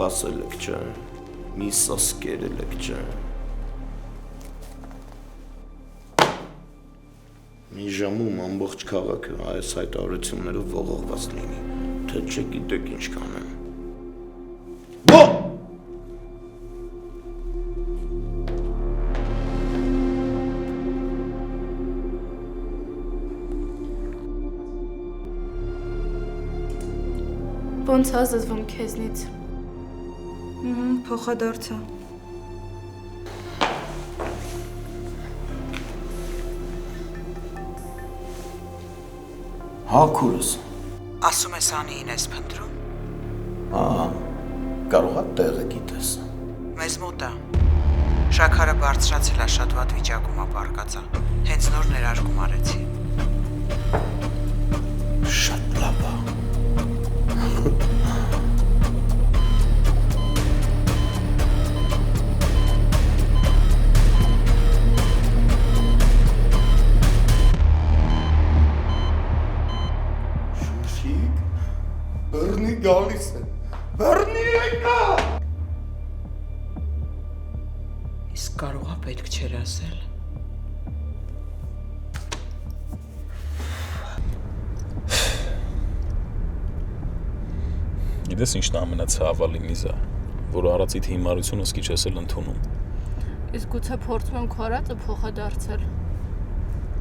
ասել եք չէ, մի սասկերել եք չէ։ Մի ժամում ամբողջ քաղաքը այս հայտարարություններով ողողված լինի, թե չգիտեք ինչ կանեմ։ Ոնց ազատվում քեզնից։ Փոխադարձը։ Հա քուրս։ Ասում ես Անիին ես փնտրում։ Կարող է տեղը գիտես։ Մեզ մոտ է։ Շաքարը բարձրացել է, շատ վատ վիճակում է բարկացա։ Հենց նոր ներարկում արեցի։ Շատ լավ է։ Բռնի գալիս է, բռնի եկա։ Իսկ կարող է պետք չէր ասել։ Գիտես ինչն ամենացավալին Լիզա, որ արածիդ հիմարությունը սկիչ ես էլ ընդունում։ Իսկ գուցե փորձում եմ քո արածը փոխադարձել։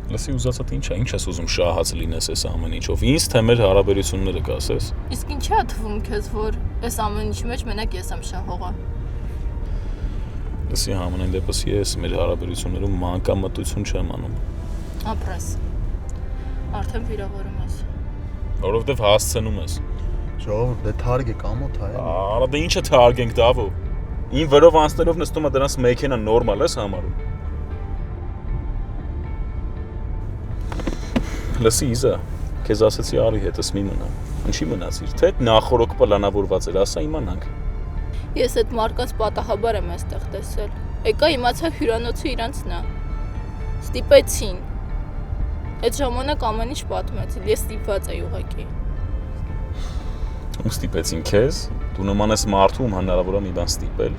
Լսի ուզածդ ինչ ես ուզում շահած լինես այս ամեն ինչով, ինձ թե մեր հարաբերությունները կասես։ Իսկ ինչի է թվում քեզ, որ այս ամեն ինչի մեջ մենակ ես եմ շահողը։ Լսի համենայն դեպս ես մեր հարաբերություններում մանկամտություն չեմ անում։ Ապրես։ Արդեն վիրավորում ես։ Որովհետև հասցնում ես։ Ժողովուրդ, դե թարգեք ամոթ է։ Արա դե ինչը թարգենք դավո։ Ին վրով անցնելով նստում է դրանց մեքենա նորմալ ես համարում։ Լսի Իզա, քեզ ասեցի արի հետս մի մնա։ Ինչի մնացիր, թե նախորոք պլանավորված էր, ասա իմանանք։ Ես այդ մարկած պատահաբար եմ այստեղ տեսել։ Եկա իմացա հյուրանոցը իրանցն է։ Ստիպեցին։ Այդ ժամանակ ամեն ինչ պատմեցի, ես ստիպված էի ուղղակի։ Ում ստիպեցին քեզ, դու նման ես մարդու, ում հնարավոր է մի բան ստիպել։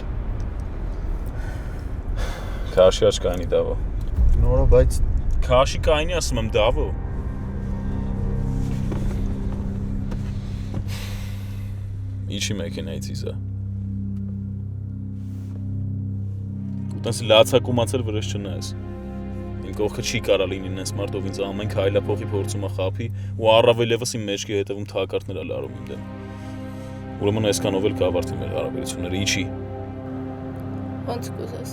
Քաշի աչքանի դավո։ Նորա, բայց Քաշի կայնի ասում եմ դավո։ Իչի մեքենայից Իզա։ Ուտենց լացակումացել վրես չնայես։ Իմ կողքը չի կարա լինի նենց մարդով ինձ ամեն քայլափոխի փորձում է խափի ու առավել ևս իմ մեջքի հետևում թակարդներ է լարում իմ դեմ։ Ուրեմն այսքանով էլ կավարտվի մեր հարաբերությունները, իչի։ Ոնց կուզես։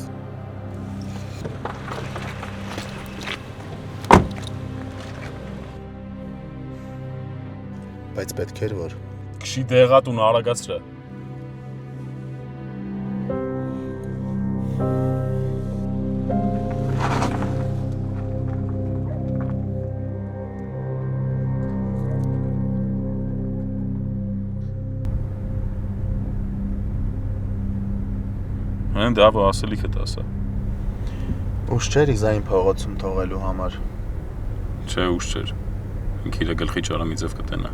բայց պետք էր որ Քշի դեղատուն արագացրա։ Հեն դավո ասելիքդ ասա։ ուշ չէր իզային փողոցում թողելու համար։ Չէ, ուշ չէր։ Ինքը իր գլխի ճարամի ձև կտենա։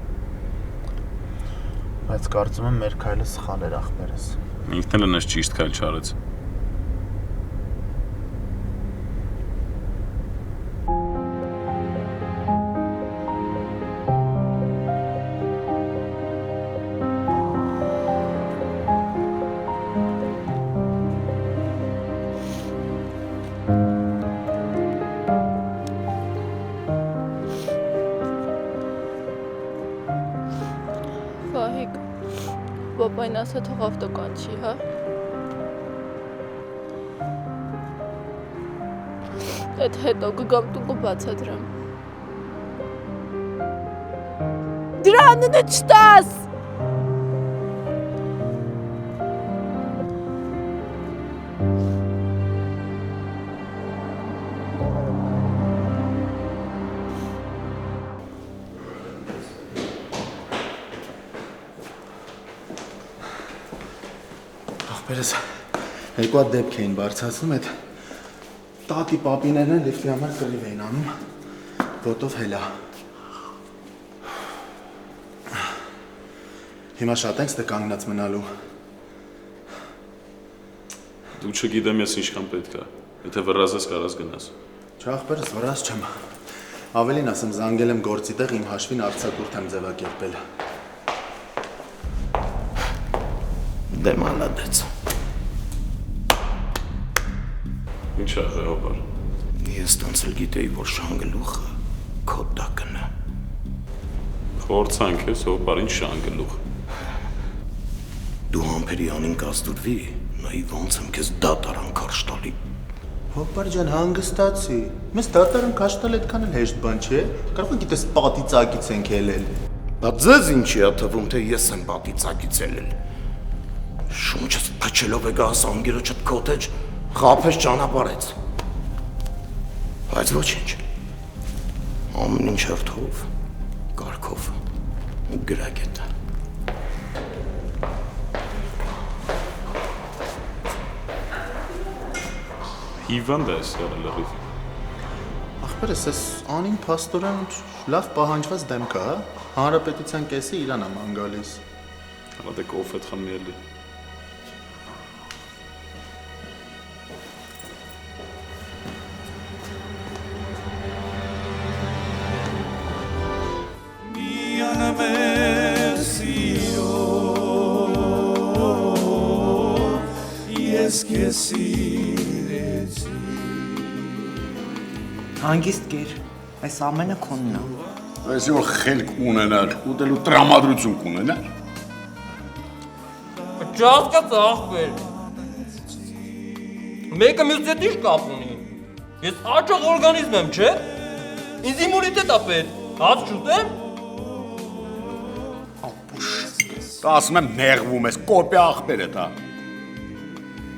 Բայց կարծում եմ մեր քայլը սխալ էր ախպերս։ Ինքն էլ նես ճիշտ քայլ չարեց։ Վահիկ, պապային ասա թող ավտոկանչի, հա։ Այդ հետո կգամ տունը բացատրեմ։ Դրա անունը չտաս։ Ախպերս երկու հատ դեպք էին բարձրացնում, այդ տատի պապիներն են լիֆտի համար կռիվ էին անում, ոտով հելա։ Հիմա շատ ենք ստե կանգնած մնալու։ Դու չգիտեմ ես ինչքան պետք է։ Եթե վրազ ես կարաս գնաս։ Չախպերս վրաս չեմ։ Ավելին ասեմ, զանգել եմ գործի տեղ իմ հաշվին արձակուրդ եմ ձևակերպել։ Դե մալադեց։ Ինչ ա ղեհոբար։ Ես տանցել գիտեի, որ շանգլուխը քո տակն է։ Խորցանք ես, հոբար ինչ շանգլուխ։ Դու համբերի անին կազդուրվի, նայի ոնց եմ քեզ դատարան քարշ տալի։ Հոպար ջան, հանգստացի։ Մեզ դատարան քաշ տալ այդքան էլ հեշտ բան չէ։ Կարող են գիտես պատի ծակից ենք ելել։ Բա ձեզ ինչի է թվում, թե ես եմ պատի ծակից ելել։ Շունչս փչելով է գաս անգիրոջդ քոթեջ, խափես ճանապարհեց։ Բայց ոչինչ։ Ամեն ինչ հերթով, կարգով ու գրագետը։ Հիվանդ ես եղել լրիվ։ Ախպերս, ես անին փաստորեն լավ պահանջված դեմք է, հա։ Հանրապետության կեսը իրան եմ անգալիս։ Հələ դե կոֆետ խմիելի։ Հանգիստ կեր, այս ամենը քոնն է։ Այսի որ խելք ունենար, ուտելու տրամադրություն կունենար։ Չհասկաց ախպեր։ Մեկը մյուսի հետ ինչ կապ ունի։ Ես աճող օրգանիզմ եմ, չէ՞։ Ինձ իմունիտետ ա պետք։ Հաց չուտեմ։ Դա ասում եմ նեղվում ես, կոպե ախպեր է դա։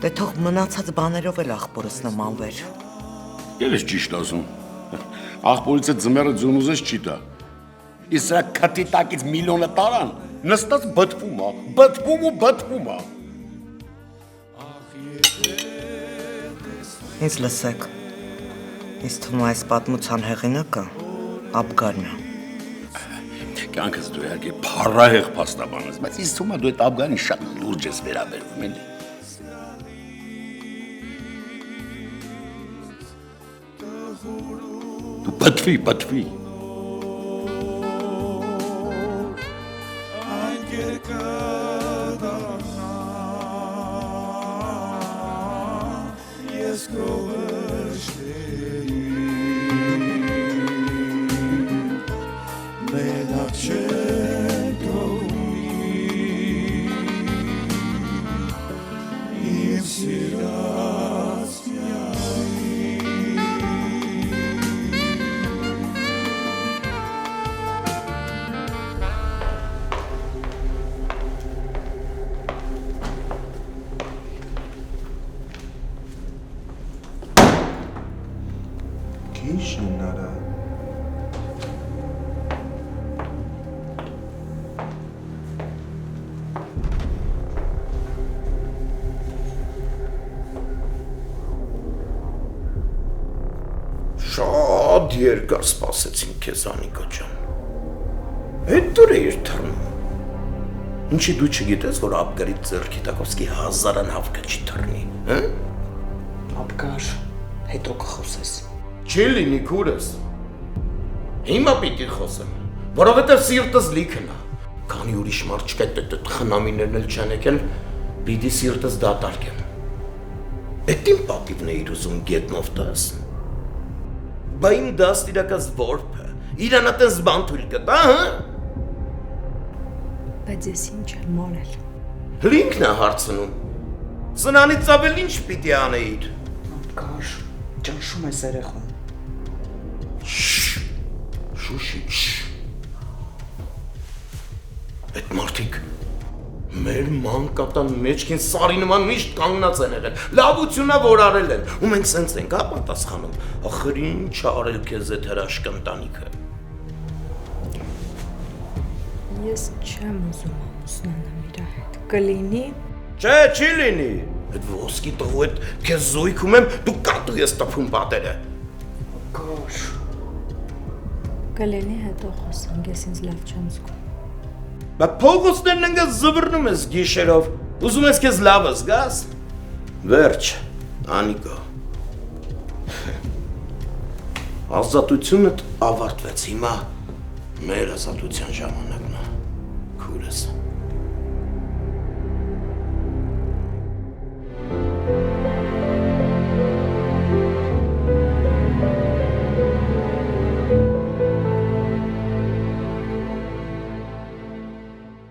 Դե թող մնացած բաներով էլ ախպորս նմանվեր։ Ես ճիշտ ասում։ Ախպորից է ձմերը ձուն ուզես չի տա։ Իսկ սրա քթի տակից միլիոնը տարան, նստած բթվում է։ Ինձ լսեք։ Ինձ թվում է այս պատմության հեղինակը Աբգարն է։ Կյանքս դու իհարկե փառահեղ փաստաբան ես, բայց ինձ թվում է դու այդ Աբգարին շատ լուրջ ես վերաբերվում, էլի։ Դու բթվի։ Քիշնարա։ Շատ երկար սպասեցին քեզ Անիկա ջան։ Այդ դուր էիր թռնում։ Ինչի դու չգիտես, որ Աբգարի ձեռքի տակոսկի հազարան հավքը չի թռնի, հա։ Աբգար, հետո կխոսես։ Չի լինի քուրս։ Հիմա պիտի խոսեմ, որովհետև սիրտս լիքն է։ Քանի ուրիշ մարդ չկա, այդ խնամիներն էլ չեն եկել, պիտի սիրտս դատարկեմ։ Էդ իմ պատիվն էիր ուզում գետնով տաս։ Բա իմ դաստիարակած որբը, իրանատես բան թույլ կտա, հա։ Բայց ես ինչ եմ արել։ Լինքն է հարցնում։ Սնանից ավել ինչ պիտի անեիր։ Աբգար, ճնշում ես երեխան։ Շուշի, այդ մարդիկ մեր մանկատան մեջքին սարի նման միշտ կանգնած են եղել, լավությունա որ արել են, ու մենք սենց ենք պատասխանում, ախր ինչ արել քեզ այդ հրաշք ընտանիքը։ Ես չեմ ուզում ամուսնանամ իր հետ։ Կլինի։ Չէ, չի լինի։ Այդ ոսկի տղու հետ քեզ զույգում եմ, դու կատու ես տփում պատերը։ Աբգար։ Կլինի հետո խոսանք, ես ինձ լավ չեմ զգում։ Բա փողոցներն ընկած զվրնում ես գիշերով, ուզում ես քեզ լավը զգաս։ Վերջ, Անիկո։ Ազատությունդ ավարտվեց, հիմա մեր ազատության ժամանակն է, քուրս։